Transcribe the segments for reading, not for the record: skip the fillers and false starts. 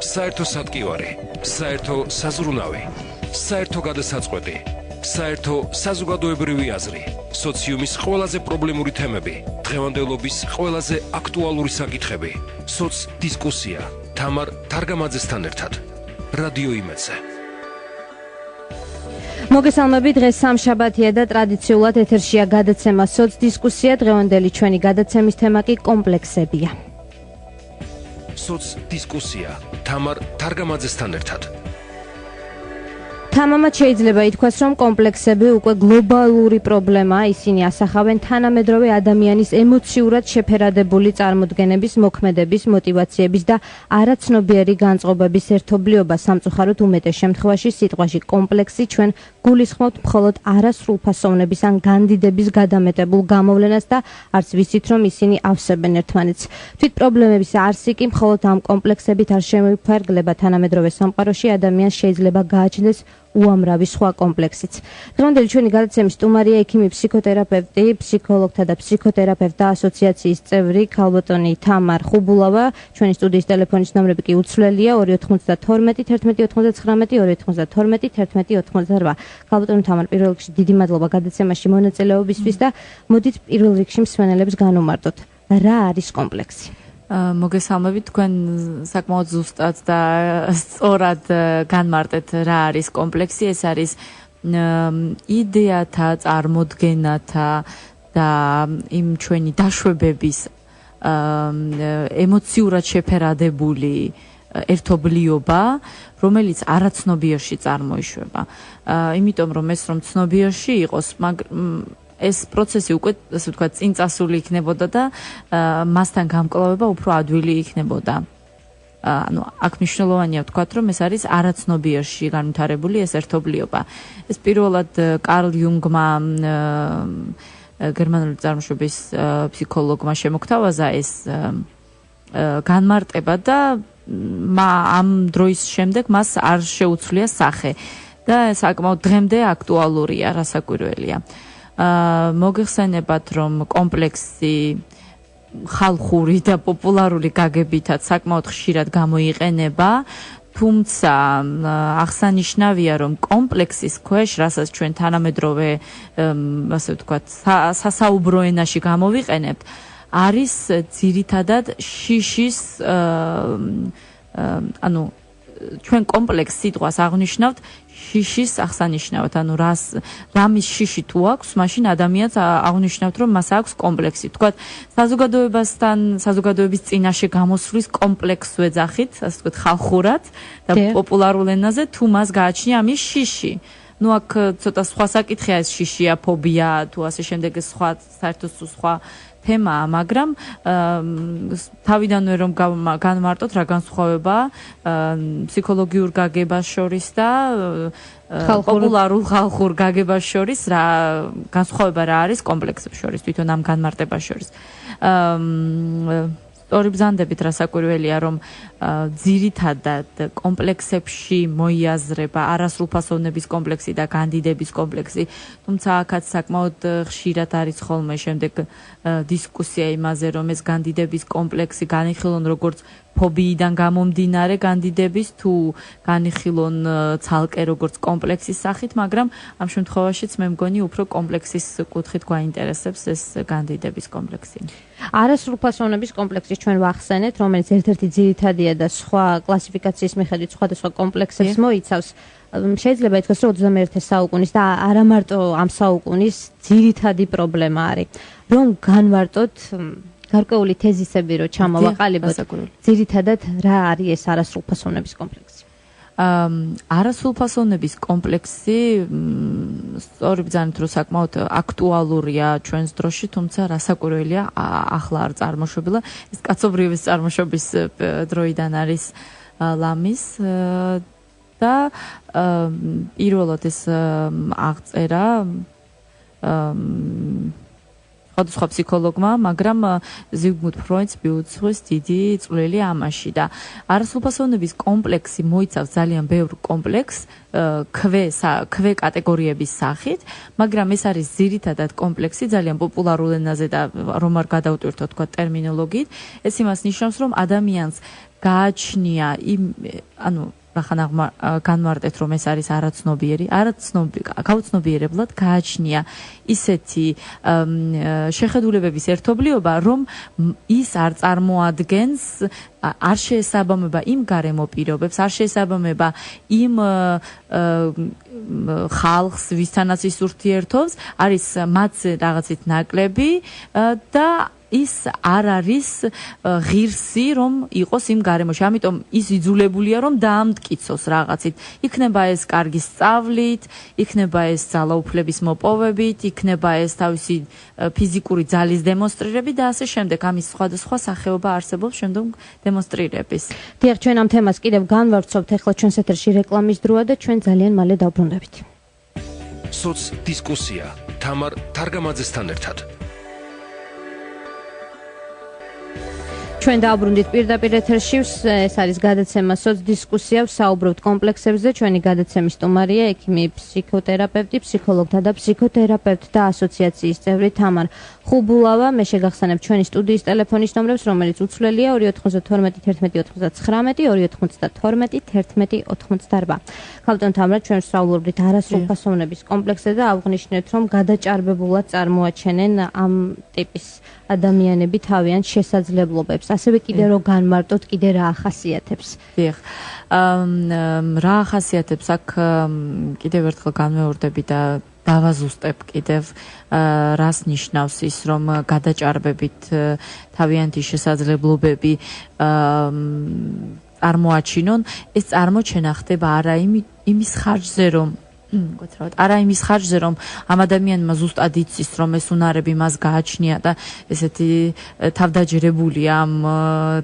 საერთო სატკივარი, საერთო საზრუნავი, საერთო გადასაწყვეტი, საერთო საზოგადოებრივი აზრი, სოციუმის ყველაზე პრობლემური თემები, დღევანდელობის ყველაზე აქტუალური საკითხები, სოცდისკუსია, თამარ თარგამაძესთან ერთად. რადიო იმედზე. მოგესალმებით, დღეს სამშაბათია და ტრადიციულად ეთერშია გადაცემა სოცდისკუსია. დღევანდელი ჩვენი გადაცემის თემა კი კომპლექსებია. სოცდისკუსია, თამარ თარგამაძესთან ერთად. თამამად შეიძლება ითქვას, რომ კომპლექსები უკვე გლობალური პრობლემაა. ისინი ასახავენ თანამედროვე ადამიანის ემოციურად შეფერადებული წარმოდგენების, მოქმედების, მოტივაციების და არაცნობიერი განწყობების ერთობლიობა. სამწუხაროდ უმეტეს შემთხვევაში სიტყვაში კომპლექსი ჩვენ გულისხმობთ მხოლოდ არასრულფასოვნების ან განდიდების გადამეტებულ გამოვლენას და არც ვიცით, რომ ისინი ავსებენ ერთმანეთს. თვით პრობლემების არსი კი მხოლოდ ამ კომპლექსებით არ შემოიფარგლება. თანამედროვე სამყაროში ადამიანს შეიძლება გააჩნდეს უამრავი სხვა კომპლექსიც. დღევანდელი ჩვენი გადაცემის სტუმარია ექიმი, ფსიქოთერაპევტი, ფსიქოლოგთა და ფსიქოთერაპევტთა ასოციაციის წევრი ქალბატონი თამარ ხუბულავა. ჩვენი სტუდიის ტელეფონის ნომრები კი უცვლელია 292 11 99 292 11 88. ქალბატონი თამარ, პირველ რიგში დიდი მადლობა გადაცემაში მონაწილეობისთვის და მოდით პირველ რიგში მსმენელებს განვმარტოთ, რა არის კომპლექსი? მოგესალმებით, თქვენ საკმაოდ ზუსტად და სწორად განმარტეთ რა არის კომპლექსი. ეს არის იდეათა, წარმოდგენათა და იმ ჩვენი დაშვებების ემოციურად შეფერადებული ერთობლიობა, რომელიც არაცნობიერში წარმოიშვება. იმიტომ რომ ეს რომ ცნობიერში იყოს, ეს პროცესი უკვე, ასე ვთქვათ, წინ წასული იქნებოდა და მასთან გამკლავება უფრო ადვილი იქნებოდა. ანუ აქ მნიშვნელოვანია ვთქვათ, რომ ეს არის არაცნობიერში განვითარებული ეს ერთობლიობა. ეს პირველად კარლ იუნგმა, გერმანული წარმოშობის ფსიქოლოგმა შემოგთავაზა ეს განმარტება და ამ დროის შემდეგ მას არ შეუცვლია სახე და საკმაოდ დღემდე აქტუალურია, რასაკვირველია. მოგეხსენებათ, რომ კომპლექსი ხალხური და პოპულარული გაგებითაც საკმაოდ ხშირად გამოიყენება, თუმცა აღსანიშნავია, რომ კომპლექსის ქვეშ, რასაც ჩვენ თანამედროვე, ასე ვთქვათ, სასაუბრო ენაში გამოვიყენებთ, არის ძირითადად შიშის, ანუ ჩვენ კომპლექს სიტყვას აღნიშნავთ შიშის აღსანიშნავად, ანუ რამის შიში თუ აქვს, მაშინ ადამიანს აღნიშნავთ, რომ მას აქვს კომპლექსი. თქვათ, საზოგადოების წინაშე გამოსვლის კომპლექსს ვეძახით, ასე ვთქვათ, ხალხურად და პოპულარულ ენაზე, თუ მას გააჩნია ამის შიში. ნუ აქ ცოტა სხვა საკითხია, ეს შიშია, ფობია, თუ ასე შემდეგ, ეს სხვა საერთოდ სხვა თემაა, მაგრამ თავიდანვე რომ განმარტოთ რა განსხვავებაა ფსიქოლოგიურ გაგებას შორის და პოპულარულ ხალხურ გაგებას შორის, რა განსხვავება რა არის კომპლექსებს შორის, თვითონ ამ განმარტებას შორის. სწორი ბრძანდებით რასაკვირველია, რომ ძირითადად კომპლექსებში მოიაზრება არასრულფასოვნების კომპლექსი და განდიდების კომპლექსი, თუმცა აქაც საკმაოდ ხშირად არის ხოლმე შემდეგ დისკუსია იმაზე, რომ ეს განდიდების კომპლექსი განიხილონ როგორც ფობიიდან გამომდინარე განდიდების, თუ განიხილონ ცალკე როგორც კომპლექსის სახით, მაგრამ ამ შემთხვევაშიც მე მგონი უფრო კომპლექსის კუთხით გვაინტერესებს ეს განდიდების კომპლექსი. არასრულფასოვნების კომპლექსი ჩვენ ვახსენეთ, რომელიც ერთ-ერთი ძირითადია და სხვა კლასიფიკაციის მიხედვით სხვადასხვა კომპლექსებს მოიცავს. შეიძლება ითქვას, რომ 21 საუკუნის და არა მარტო ამ საუკუნის ძირითადი პრობლემა არის. რომ განვარტოთ გარკვეული თეზისები, რომ ჩამოვაყალიბოთ, ძირითადად რა არის ეს არასრულფასოვნების კომპლექსი? არასრულფასოვნების კომპლექსი სწორი ბრძანებით, რომ საკმაოდ აქტუალურია ჩვენს დროში, თუმცა რასაკვირველია, ახლა არ წარმოშობილა. ეს კაცობრიობის წარმოშობის დროიდან არის ლამის და პირველად ეს აღწერა სხვადასხვა ფსიქოლოგმა, მაგრამ ზიგმუნდ ფროიდს მიუძღვის დიდი წვლილი ამაში და არასრულფასოვნების კომპლექსი მოიცავს ძალიან ბევრ კომპლექსს ქვე კატეგორიების სახით, მაგრამ ეს არის ძირითადად კომპლექსი ძალიან პოპულარულ ენაზე და რომ არ გადავტვირთო თქვა ტერმინოლოგიით, ეს იმას ნიშნავს, რომ ადამიანს გააჩნია ანუ რახან განმარტეთ რომ ეს არის გაუცნობიერებლად გააჩნია ისეთი შეხედულებების ერთობლიობა რომ ის არ წარმოადგენს არ შეესაბამება იმ გარემო პირობებს არ შეესაბამება იმ ხალხს ვისთანაც ის ურთიერთობს არის მათზე რაღაცით ნაკლები და ის არ არის ღირსი რომ იყოს იმ გარემოში. ამიტომ ის იძულებულია რომ დაამტკიცოს რაღაცით. იქნება ეს კარგი სწავლით, იქნება ეს ძალაუფლების მოპოვებით, იქნება ეს თავისი ფიზიკური ძალის დემონსტრირებით და ასე შემდეგ. ამის სხვადასხვა სახეობა არსებობს შემდგომ დემონსტრირების. დიახ, ჩვენ ამ თემას კიდევ განვავრცობთ. ახლა ჩვენს ეთერში რეკლამის დროა და ჩვენ ძალიან მალე დავბრუნდებით. სოც დისკუსია თამარ თარგამაძესთან ერთად. ჩვენ დავბრუნდით პირდაპირ ეთერში, ეს არის გადაცემა სოც დისკუსია, ვსაუბრობთ კომპლექსებზე. ჩვენი გადაცემის სტუმარია ექიმი, ფსიქოთერაპევტი, ფსიქოლოგთა და ფსიქოთერაპევტთა ასოციაციის წევრი თამარ ხუბულავა. მე შეგახსენებ ჩვენი სტუდიის ტელეფონის ნომრებს, რომელიც უცვლელია 2921199, 2921188. ქალბატონ თამარ, ჩვენ ვსაუბრობთ არასრულფასოვნების კომპლექსზე და აღნიშნეთ, რომ გადაჭარბებულად წარმოაჩენენ ამ ტიპის ადამიანები თავიანთ შესაძლებლობებს. ასევე კიდე რო განმარტოთ, კიდე რა ახასიათებს? დიახ. რა ახასიათებს აქ კიდევ ერთხელ განმეორდები და დავაზუსტებ კიდევ რას ნიშნავს ის რომ გადაჭარბებით თავიანთი შესაძლებლობები წარმოაჩინონ. ეს წარმოჩენა ხდება არა იმის ხარჯზე რომ არა იმის ხარჯზე რომ ამ ადამიანმა ზუსტად იცის რომ ეს უნარები მას გააჩნია და ესეთი თავდაჯერებულია ამ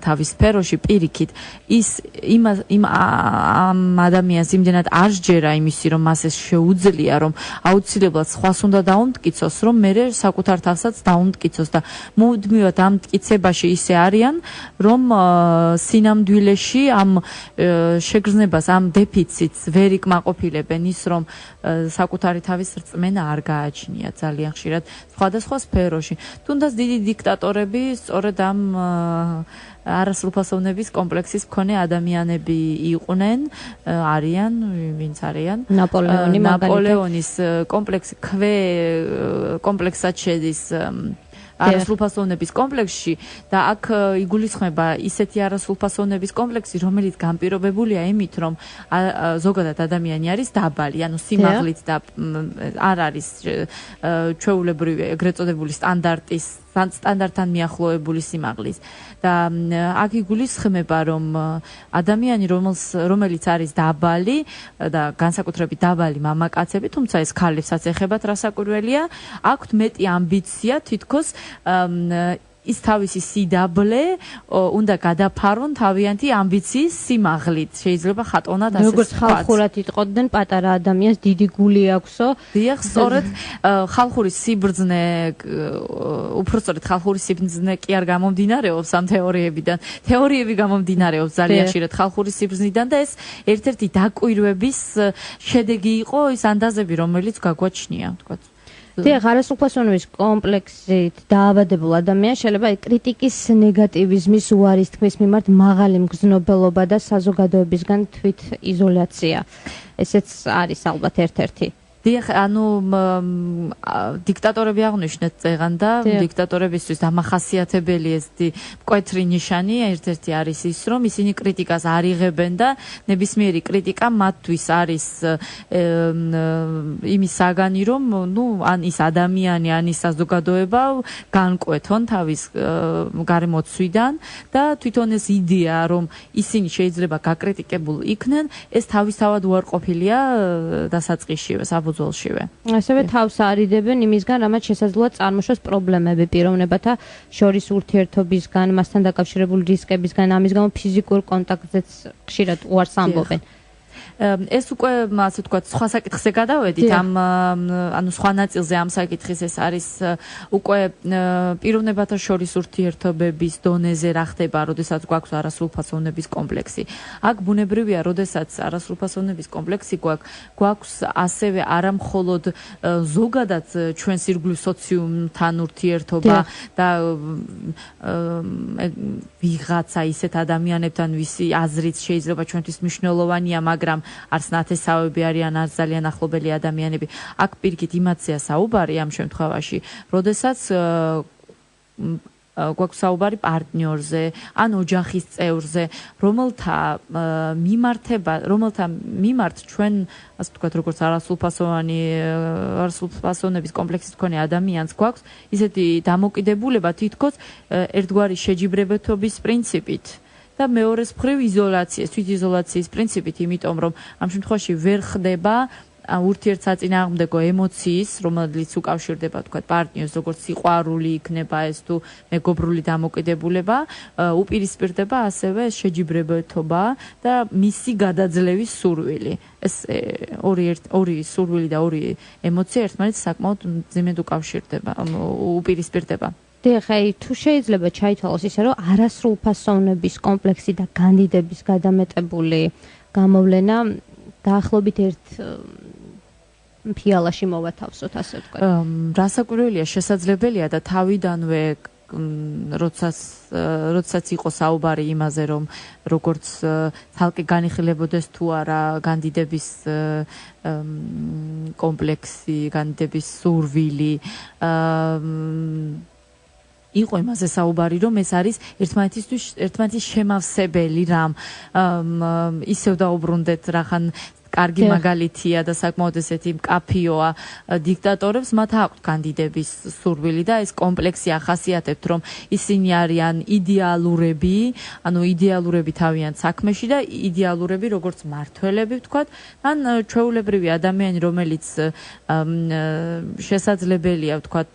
თავის სფეროში პირიქით ის იმ ადამიანს იმდენად არ სჯერა იმისი რომ მას ეს შეუძლია რომ აუცილებლად სხვას უნდა დაუმტკიცოს რომ მე საკუთარ თავსაც დაუმტკიცოს და მუდმივად ამ მტკიცებაში ისე არიან რომ სინამდვილეში ამ შეგრძნებას ამ დეფიციტს ვერ იკმაყოფილებენ ის რომ საკუთარი თავის რწმენა არ გააჩნია ძალიან ხშირად სხვადასხვა სფეროში. თუნდაც დიდი დიქტატორები სწორედ ამ არასრულფასოვნების კომპლექსის მქონე ადამიანები იყვნენ, არიან, ვინც არიან. ნაპოლეონის კომპლექსი კომპლექსად შედის არასრულფასოვნების კომპლექსში და აქ იგულისხმება ისეთი არასრულფასოვნების კომპლექსი, რომელიც განპირობებულია იმით, რომ ზოგადად ადამიანი არის დაბალი, ანუ სიმაღლით და არ არის ჩვეულებრივი ეგრეთ წოდებული სტანდარტთან მიახლოებული სიმაღლის. და აქ იგულისხმება, რომ ადამიანი, რომელიც არის დაბალი და განსაკუთრებით დაბალი მამაკაცები, თუმცა ეს ქალებსაც ეხებათ, რასაკვირველია, აქვთ მეტი ამბიცია თითქოს ის თავისი სიდაბლე უნდა გადაფარონ თავიანთი ამბიციის სიმაღლით. შეიძლება ხატოვნად ასე როგორც ხალხურად იტყოდნენ, პატარა ადამიანს დიდი გული აქვსო. დიახ, სწორედ ხალხური სიბრძნე, უпростоრეთ ხალხური სიბრძნე კი არ გამომდინარეობს ამ თეორიებიდან. თეორიები გამომდინარეობს ძალიან ხშირად ხალხური სიბრძნიდან და ეს ერთ-ერთი დაკვირვების შედეგი იყო ის ანდაზები, რომელიც გაგვაჩნია, თქვათ. დიახ, არასრულფასოვნების კომპლექსით დაავადებულ ადამიანს შეიძლება კრიტიკის ნეგატივიზმის უარის თქმის მიმართ მაღალი მგზნობელობა და საზოგადოებისგან თვით იზოლაცია. ესეც არის ალბათ ერთ-ერთი. დიახ, ანუ დიქტატორები აღნიშნეთ წეღან და დიქტატორებისთვის დამახასიათებელი ეს მკვეთრი ნიშანი ერთ-ერთი არის ის, რომ ისინი კრიტიკას არ იღებენ და ნებისმიერი კრიტიკა მათთვის არის იმის საგანი, რომ ან ის ადამიანი, ან ის საზოგადოება განკვეთონ თავის გარემოცვიდან და თვითონ ეს იდეა, რომ ისინი შეიძლება გაკრიტიკებულ იქნენ, ეს თავისთავად უარყოფილია დასაწყისშივე. ასევე თავს არიდებენ იმისგან, რამაც შესაძლოა წარმოშოს პრობლემები პიროვნებათა შორის ურთიერთობისგან, მასთან დაკავშირებული რისკებისგან, ამის გამო ფიზიკურ კონტაქტზეც ხშირად უარს ამბობენ. ეს უკვე ასე ვთქვათ, სხვა საკითხზე გადავედით, ანუ სხვა ნაწილზე ამ საკითხის ეს არის უკვე პიროვნებათა შორის ურთიერთობების დონეზე რა ხდება, როდესაც გვაქვს არასრულფასოვნების კომპლექსი. აქ ბუნებრივია, როდესაც არასრულფასოვნების კომპლექსი გვაქვს ასევე არა მხოლოდ ზოგადად ჩვენს ირგვლივ სოციუმთან ურთიერთობა და ვიღაცა ისეთ ადამიანებთან, ვისი აზრიც შეიძლება ჩვენთვის მნიშვნელოვანია, მაგრამ არც ნათესავები არიან, არც ძალიან ახლობელი ადამიანები. აქ პირიქით იმაცია საუბარი ამ შემთხვევაში, როდესაც გვაქვს საუბარი პარტნიორზე, ან ოჯახის წევრზე, რომელთა მიმართ ჩვენ, ასე ვთქვათ, როგორც არასრულფასოვნების კომპლექსის მქონე ადამიანს გვაქვს ისეთი დამოკიდებულება თითქოს ერთგვარი შეჯიბრებათობის პრინციპით. და მეორეს მხრივ თვითიზოლაციის პრინციპით, იმიტომ რომ ამ შემთხვევაში ვერ ხდება ურთიერთსაწინააღმდეგო ემოციის, რომელიც უკავშირდება თქვა პარტნიორს, როგორც სიყვარული იქნება ეს თუ მეგობრული დამოკიდებულება, უპირისპირდება ასევე შეჯიბრებათობა და მისი გადაძლევის სურვილი. ეს ორი სურვილი და ორი ემოცია ერთმანეთს საკმაოდ მძიმედ უკავშირდება, უპირისპირდება. თუ შეიძლება ჩაითვალოს ისე, რომ არასრულფასოვნების კომპლექსი და კანდიდების გადამეტებული გამოვლენა დაახლოებით ერთ ფიალაში მოვათავსოთ, ასე ვთქვათ. რასაკვირველია, შესაძლებელია და თავიდანვე როდესაც იყო საუბარი იმაზე, რომ როგორც თალკი განიხილებოდეს თუ არა კანდიდების კომპლექსი, კანდიდების სურვილი, იყო იმაზე საუბარი, რომ ეს არის ერთმანეთის შემავსებელი რამ. ისევ დაუბრუნდეთ რახან კარგი მაგალითია და საკმაოდ ესეთი მკაფიოა დიქტატორებს, მათ აქვთ კანდიდების სურვილი და ეს კომპლექსი ახასიათებთ, რომ ისინი არიან იდეალურები, ანუ იდეალურები თავიანთ საქმეში და იდეალურები როგორც მართველები ვთქვათ, ან ჩვეულებრივი ადამიანი, რომელიც შესაძლებელია ვთქვათ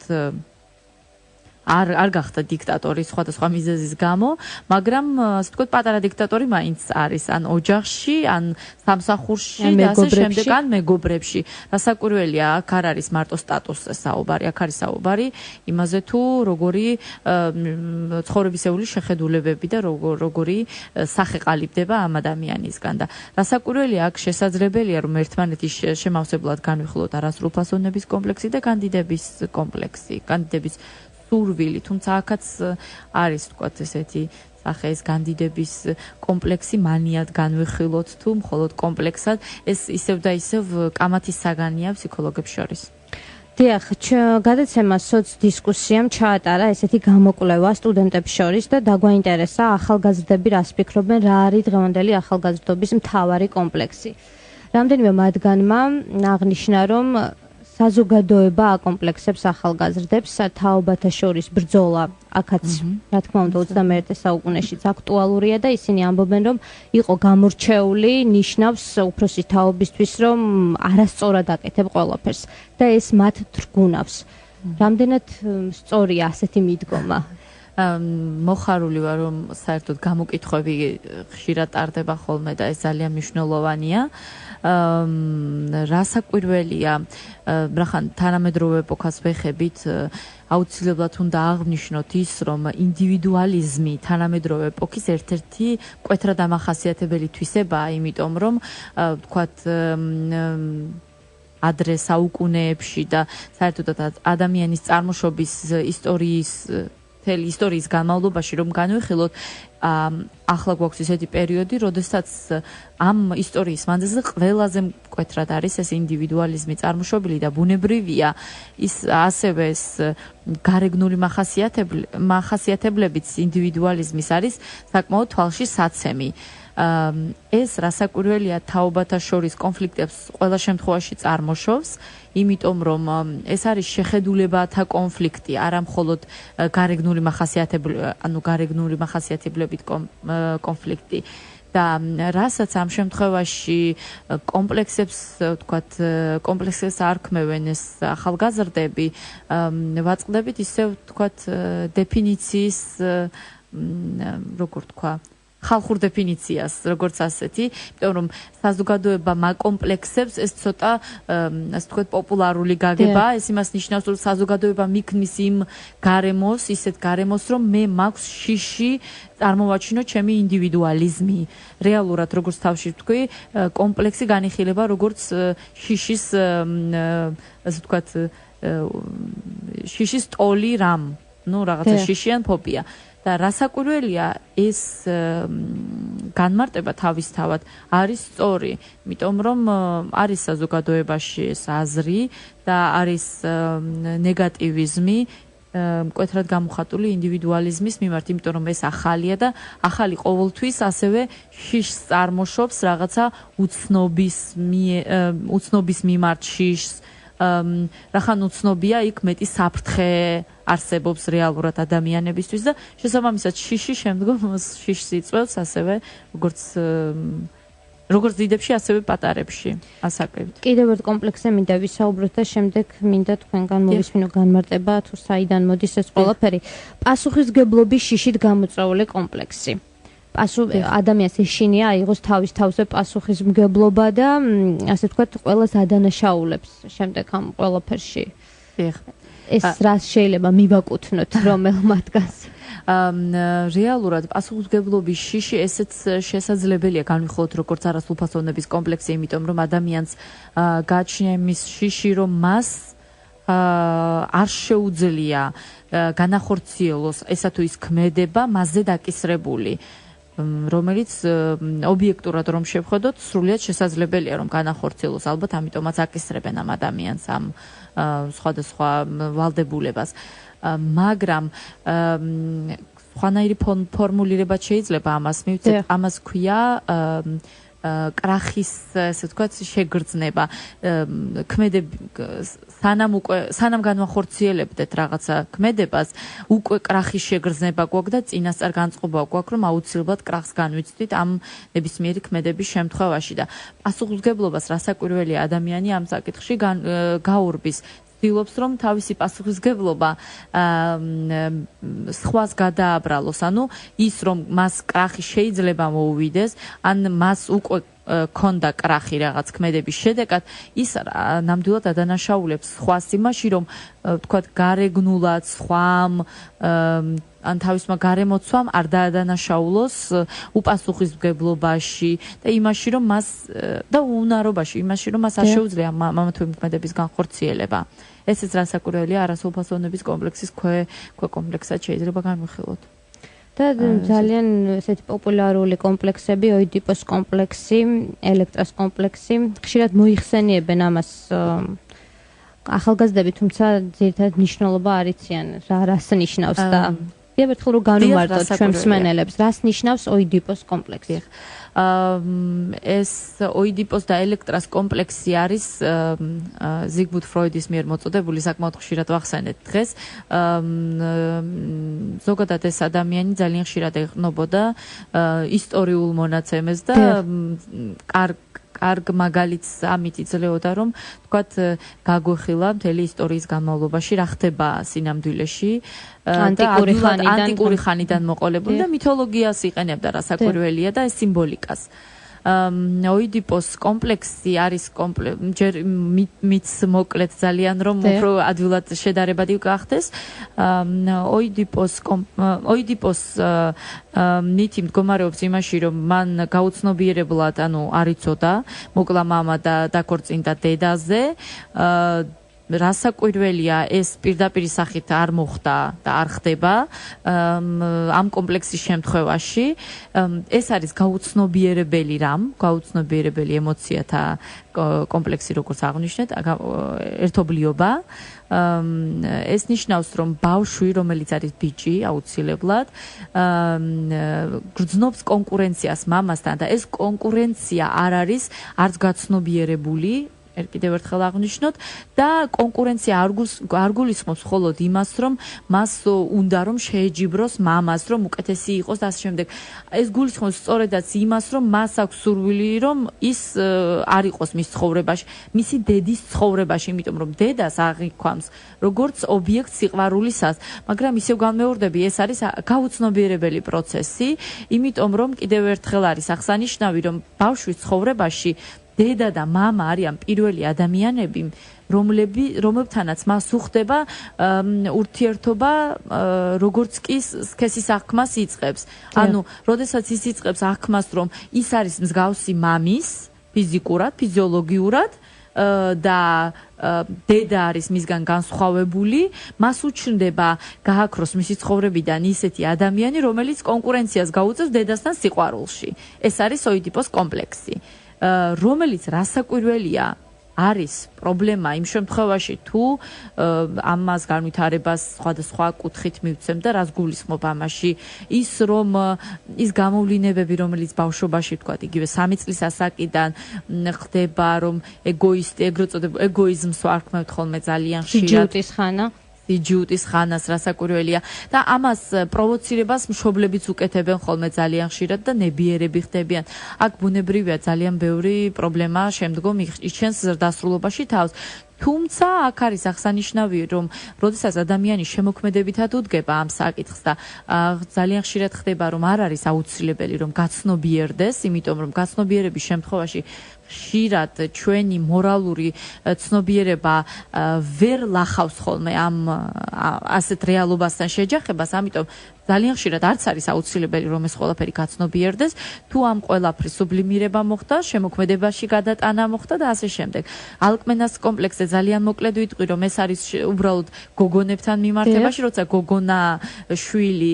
არ გახდა დიქტატორი სხვადასხვა მიზეზის გამო, მაგრამ ასე ვთქვათ, პატარა დიქტატორი მაინც არის, ან ოჯახში, ან სამსახურში და ასე შემდეგ, ან მეგობრებში. რასაკვირველია, აქ არ არის მარტო სტატუსზე საუბარი, აქ არის საუბარი იმაზე თუ როგორი ცხოვრებისეული შეხედულებები და როგორი სახე ყალიბდება ამ ადამიანისგან და რასაკვირველია, აქ შესაძლებელია, რომ ერთმანეთის შემავსებლად განვიხილოთ არასრულფასოვნების კომპლექსი და კანდიდების კომპლექსი, კანდიდების სურვილი, თუმცა აქაც არის ვთქვათ ესეთი სახე ეს კანდიდების კომპლექსი მანიად განვიხილოთ თუ მხოლოდ კომპლექსად, ეს ისევ და ისევ კამათის საგანია ფსიქოლოგებს შორის. დიახ, გადაცემა სოცდისკუსიამ ჩაატარა ესეთი გამოკვლევა სტუდენტებს შორის და დაგვაინტერესა ახალგაზრდები რას ფიქრობენ, რა არის დღევანდელი ახალგაზრდობის მთავარი კომპლექსი. რამდენიმე მათგანმა აღნიშნა, რომ საზოგადოება აკომპლექსებს ახალგაზრდებს, თაობათა შორის ბრძოლა, აქაც, რა თქმა უნდა, 21 საუკუნეშიც აქტუალურია და ისინი ამბობენ, რომ იყო გამორჩეული, ნიშნავს უფროსი თაობისთვის, რომ არასწორად აკეთებ ყველაფერს და ეს მათ თრგუნავს. რამდენად სწორია ასეთი მიდგომა? მოხარული ვარ, რომ საერთოდ გამოკითხვები ხშირად ტარდება ხოლმე და ეს ძალიან მნიშვნელოვანია. რასაკვირველია, რახან თანამედროვე ეპოქას ვეხებით, აუცილებლად უნდა აღვნიშნოთ ის, რომ ინდივიდუალიზმი თანამედროვე ეპოქის ერთ-ერთი მკვეთრად დამახასიათებელი თვისებაა, იმიტომ რომ ვთქვათ ადრე საუკუნეებში და საერთოდაც ადამიანის წარმოშობის ისტორიის განმავლობაში რომ განვიხილოთ, ახლა გვაქვს ისეთი პერიოდი, როდესაც ამ ისტორიის მანძილზე ყველაზე მკვეთრად არის ეს ინდივიდუალიზმი წარმოშობილი და ბუნებრივია ის ასევე ეს გარეგნული მახასიათებლებიც ინდივიდუალიზმის არის საკმაოდ თვალში საცემი. ეს რასაკვირველია თაობათა შორის კონფლიქტებს ყველა შემთხვევაში წარმოშობს, იმიტომ რომ ეს არის შეხედულებათა კონფლიქტი, არა მხოლოდ გარეგნული მახასიათებლებით კონფლიქტი. და რასაც ამ შემთხვევაში კომპლექსებს არქმევენ ეს ახალგაზრდები, ვაწყდებით ისევ ვთქვათ დეფინიციის, როგორ თქვა, ხალხურ დეფინიციას, როგორც ასეთი, იმიტომ რომ საზოგადოება მაკომპლექსებს ეს ცოტა ასე ვთქვათ პოპულარული გაგება, ეს იმას ნიშნავს, რომ საზოგადოება მიქნის იმ გარემოს, ისეთ გარემოს, რომ მე მაქვს შიში წარმოვაჩინო ჩემი ინდივიდუალიზმი. რეალურად როგორც თავში ვთქვი, კომპლექსი განიხილება როგორც შიშის ასე ვთქვათ შიშის ტოლი რამ, რაღაცა შიშიან ფობია. და რასაკვირველია ეს განმარტება თავისთავად არის სწორი, იმიტომ რომ არის საზოგადოებაში ეს აზრი და არის ნეგატივიზმი მკვეთრად გამოხატული ინდივიდუალიზმის მიმართ, იმიტომ რომ ეს ახალია და ახალი ყოველთვის ასევე შიშს წარმოშობს რაღაცა უცნობის მიმართ შიშს. რახან უცნობია იქ მეტი საფრთხე არსებობს რეალურად ადამიანებისთვის და შესაბამისად შიში შემდგომ შიშს იწვევს ასევე როგორც დიდებში ასევე პატარებში ასაკრებით. კიდევ ერთ კომპლექსზე მინდა ვისაუბროთ და შემდეგ მინდა თქვენგან მოვისმინო განმარტება თუ საიდან მოდის ეს ყველაფერი. პასუხისგებლობის შიშით გამოწვეული კომპლექსი. ადამიანს ეშინია აიღოს თავის თავზე პასუხისმგებლობა და ასე ვთქვათ ყველას ადანაშაულებს შემდეგ ამ ყველაფერში. ეს რას შეიძლება მივაკუთვნოთ რომელ მათგანს? რეალურად პასუხისმგებლობის შიში ესეც შესაძლებელია განვიხილოთ როგორც არასრულფასოვნების კომპლექსი, იმიტომ რომ ადამიანს გააჩნია იმის შიში, რომ მას არ შეუძლია განახორციელოს ესა თუ ის ქმედება მასზე დაკისრებული. რომელიც ობიექტურად რომ შევხედოთ, სრულიად შესაძლებელია რომ განახორციელოს, ალბათ ამიტომაც აკისრებენ ამ ადამიანს ამ სხვადასხვა ვალდებულებას. მაგრამ სხვანაირი ფორმულირება შეიძლება ამას მივცეთ, ამას ქვია კრახის, ასე ვთქვათ, შეგრძნება. ქმედები სანამ განვახორციელებდეთ რაღაცა ქმედებას, უკვე კრახის შეგრძნება გვაქვს და წინასწარ განწყობა გვაქვს, რომ აუცილებლად კრახს განვიცდით ამ ნებისმიერი ქმედების შემთხვევაში და პასუხისმგებლობას რასაკვირველია ადამიანი ამ საკითხში გაურბის. ცდილობს რომ თავისი პასუხისმგებლობა სხვას გადააბრალოს, ანუ ის რომ მას კრახი შეიძლება მოუვიდეს, ან მას უკვე ქონდა კრახი რაღაც ქმედების შედეგად, ის ნამდვილად ადანაშაულებს სხვას იმაში, რომ ვთქვათ გარეგნულად სხვამ ან თავისმა გარემოცვამ არ დაადანაშაულოს უპასუხისმგებლობაში და იმაში, რომ მას და უნარობაში, იმაში, რომ მას არ შეუძლია ამ თუ იმ ქმედების განხორციელება. ესეც რასაკვირველია არასრულფასოვნების კომპლექსის კომპლექსად შეიძლება განვიხილოთ. და ძალიან ესეთი პოპულარული კომპლექსები, ოიდიპოს კომპლექსი, ელექტრას კომპლექსი, ხშირად მოიხსენიებენ ამას ახალგაზრდები, თუმცა ძირითადად მნიშვნელობა არ იციან, რას ნიშნავს და კიდევ ერთხელ რომ განვმარტოთ ჩვენ მსმენელებს, რას ნიშნავს ოიდიპოს კომპლექსი. ეს ოიდიპოს და ელექტრას კომპლექსი არის ზიგმუნდ ფროიდის მიერ მოწოდებული, საკმაოდ ხშირად ვახსენეთ დღეს. ზოგადად ეს ადამიანი ძალიან ხშირად ეყრდნობოდა ისტორიულ მონაცემებს და კარგ მაგალითს ამით იძლეოდა, რომ თქვათ გაგვეხილა მთელი ისტორიის განმავლობაში რა ხდება სინამდვილეში ანტიკური ხანიდან მოყოლებული და მითოლოგიას იყენებდა რასაკვირველია და ეს სიმბოლიკას. ოიდიპოს კომპლექსი არის ჯერ მიც მოკლედ ძალიან რომ უფრო ადვილად შედარებადი გახდეს. ოიდიპოს ნითი მდგომარეობს იმაში, რომ მან გაუცნობიერებლად, არ იცოდა, მოკლა მამა და დაქორწინდა დედაზე. რასაკვირველია ეს პირდაპირ სახით არ მოხდა და არ ხდება ამ კომპლექსის შემთხვევაში. ეს არის გაუცნობიერებელი გაუცნობიერებელი ემოციათა კომპლექსი, როგორც აღვნიშნეთ, ერთობლიობა. ეს ნიშნავს, რომ ბავშვი, რომელიც არის ბიჭი, აუცილებლად გრძნობს კონკურენციას მამასთან და ეს კონკურენცია არ არის არც გაცნობიერებული კიდევ ერთხელ აღნიშნოთ და კონკურენცია არ გულისხმობს მხოლოდ იმას, რომ მას უნდა რომ შეეჯიბროს მამას, რომ უკეთესი იყოს და ასე შემდეგ. ეს გულისხმობს სწორედაც იმას, რომ მას აქვს სურვილი, რომ ის არ იყოს მის ცხოვრებაში, მისი დედის ცხოვრებაში, იმიტომ რომ დედას აღიქვამს როგორც ობიექტს სიყვარულისას, მაგრამ ისევ განმეორდები, ეს არის გაუცნობიერებელი პროცესი, იმიტომ რომ კიდევ ერთხელ არის აღსანიშნავი, რომ ბავშვის ცხოვრებაში დედა და მამა არიან პირველი ადამიანები, რომლებთანაც მას უხდება ურთიერთობა, როგორც კი სქესის აღქმას იწყებს. ანუ, როდესაც ის იწყებს აღქმას, რომ ის არის მსგავსი მამის, ფიზიკურად, ფიზიოლოგიურად და დედა არის მისგან განსხვავებული, მას უჩნდება გააქროს მისი ცხოვრებიდან ისეთი ადამიანი, რომელიც კონკურენციას გაუწევს დედასთან სიყვარულში. ეს არის ოიდიპოს კომპლექსი. რომელიც რასაკვირველია არის პრობლემა იმ შემთხვევაში თუ ამას განვითარებას სხვადასხვა კუთხით მივცემ და რას გულისხმობ ამაში ის რომ ის გამოვლინებები რომელიც ბავშვობაში ვთქვათ იგივე 3 წლის ასაკიდან ხდება რომ ეგრეთ წოდებულ ეგოიზმს ვარქმევთ ხოლმე ძალიან ხშირად სიჯუტის ხანა სიჯუტის ხანას რასაკვირველია და ამას პროვოცირებას მშობლებიც უკეთებენ ხოლმე ძალიან ხშირად და ნებიერები ხდებიან. აქ ბუნებრივია ძალიან ბევრი პრობლემა შემდგომ იჩენს ზრდასრულობაში თავს. თუმცა აქ არის აღსანიშნავი რომ როდესაც ადამიანი შემოქმედებითად უდგება ამ საკითხს და ძალიან ხშირად ხდება რომ არ არის აუცილებელი რომ გაცნობიერდეს, იმიტომ რომ გაცნობიერების შემთხვევაში ხშირად ჩვენი მორალური ცნობიერება ვერ ლახავს ხოლმე ამ ასეთ რეალობასთან შეჯახებას, ამიტომ ძალიან ხშირად არც არის აუცილებელი რომ ეს ყველაფერი გაცნობიერდეს, თუ ამ ყველაფრის სუბლიმირება მოხდა, შემოქმედებაში გადატანა მოხდა და ასე შემდეგ. ალკმენას კომპლექსზე ძალიან მოკლედ ვიტყვი რომ ეს არის უბრალოდ გოგონებთან მიმართებაში, როცა გოგონა შვილი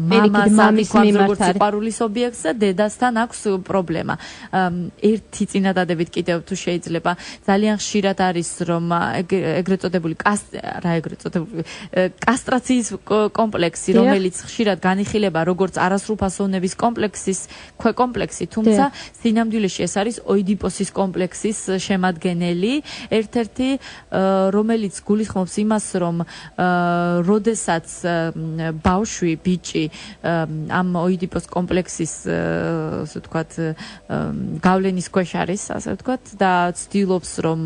მამას აკუთვნებს როგორც სიყვარულის ობიექტს და დედასთან აქვს პრობლემა. ერთი წინადადებით კიდევ თუ შეიძლება ძალიან ხშირად არის რომ ეგრეთ წოდებული კასტრაციის კომპლექსი, რომელიც ხშირად განიხილება როგორც არასრულფასოვნების კომპლექსი, თუმცა სინამდვილეში ეს არის ოიდიპოსის კომპლექსის შემადგენელი, ერთ-ერთი რომელიც გულისხმობს იმას, რომ როდესაც ბავშვი, ბიჭი ამ ოიდიპოს კომპლექსის ასე ვთქვათ გავლენის ქვეშ არის, ასე ვთქვათ და ცდილობს რომ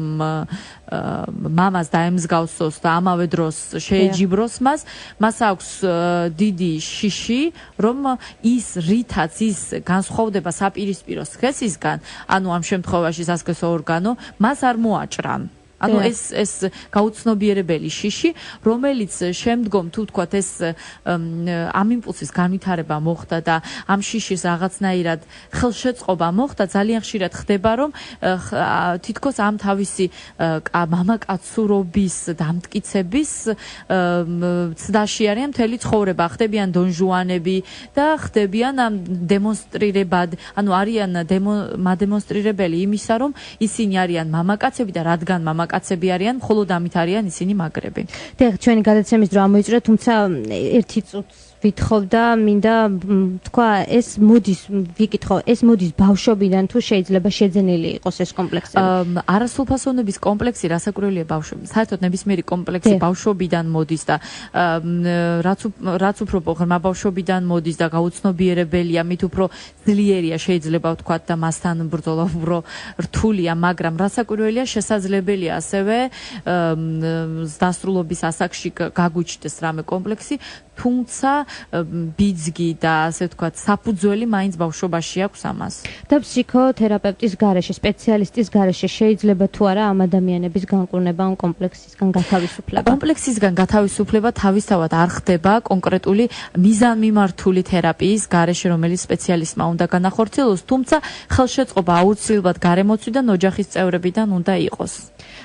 მამას დაემსგავსოს და ამავე დროს შეეჯიბროს მას აქვს დიდი შიში, რომ ის რითაც ის განსხვავდება საპირისპირო სქესისგან, ანუ ამ შემთხვევაში სასქესო ორგანო, მას არ მოაჭრან. ანუ ეს გაუცნობიერებელი შიში, რომელიც შემდგომ თუ თქვათ ეს ამ იმპულსის განვითარება მოხდა და ამ შიშის რაღაცნაირად ხელშეწყობა მოხდა, ძალიან ხშირად ხდება, რომ თითქოს ამ თავისი მამაკაცურობის დამტკიცების ცდაში არიან მთელი ცხოვრება, ხდებიან დონჟუანები და ხდებიან ამ დემონსტრირებად, ანუ არიან მადემონსტრირებელი იმისა, რომ ისინი არიან მამაკაცები და რადგან მამაკაცები არიან, მხოლოდ ამით არიან ისინი მაგრები. დიახ, ჩვენი გადაცემის დრო ამოიწურა, თუმცა ერთი წუთს ვითხოვ და მინდა თქვა, ეს მოდის ბავშვობიდან თუ შეიძლება შეძენილი იყოს ეს კომპლექსები? არასრულფასოვნების კომპლექსი რასაკვირველია ბავშვობიდან. საერთოდ ნებისმიერი კომპლექსი ბავშვობიდან მოდის და რაც უფრო ღრმა ბავშვობიდან მოდის და გაუცნობიერებელია, მით უფრო ძლიერია შეიძლება ვთქვათ და მასთან ბრძოლა უფრო რთულია, მაგრამ რასაკვირველია შესაძლებელია ასევე დასრულობის ასაკში გაგუჩნდეს რამე კომპლექსი, თუმცა ბიძგი და ასე ვთქვათ საფუძველი მაინც ბავშვობაში აქვს ამას. და ფსიქოთერაპევტის გარეშე, სპეციალისტის გარეშე შეიძლება თუ არა ამ ადამიანების განკურნება ამ კომპლექსისგან გათავისუფლება? კომპლექსისგან გათავისუფლება თავისთავად არ ხდება კონკრეტული მიზანმიმართული თერაპიის გარეშე, რომელიც სპეციალისტმა უნდა განახორციელოს, თუმცა ხელშეწყობა აუცილებლად გარემოცვიდან ოჯახის წევრებიდან უნდა იყოს.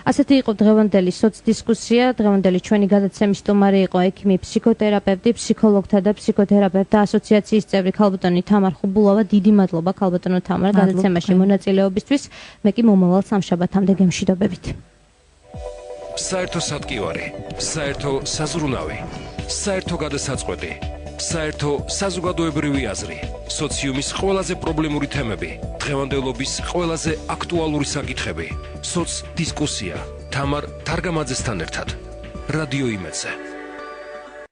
ასეთი იყო დღევანდელი სოცდისკუსია. დღევანდელი ჩვენი გადაცემის სტუმარი იყო ექიმი, ფსიქოთერაპევტი, ფსიქოლოგთა და ფსიქოთერაპევტთა ასოციაციის წევრი ქალბატონი თამარ ხუბულავა. დიდი მადლობა ქალბატონო თამარ გადაცემაში მონაწილეობისთვის. მე კი მომავალ სამშაბათამდე გემშვიდობებით. საერთო სატკივარი, საერთო საზრუნავი, საერთო გადასაწყვეტი. საერთო საზოგადოებრივი აზრი, სოციუმის ყველაზე პრობლემური თემები, დღევანდელობის ყველაზე აქტუალური საკითხები, სოც დისკუსია თამარ თარგამაძესთან ერთად. რადიო იმედზე.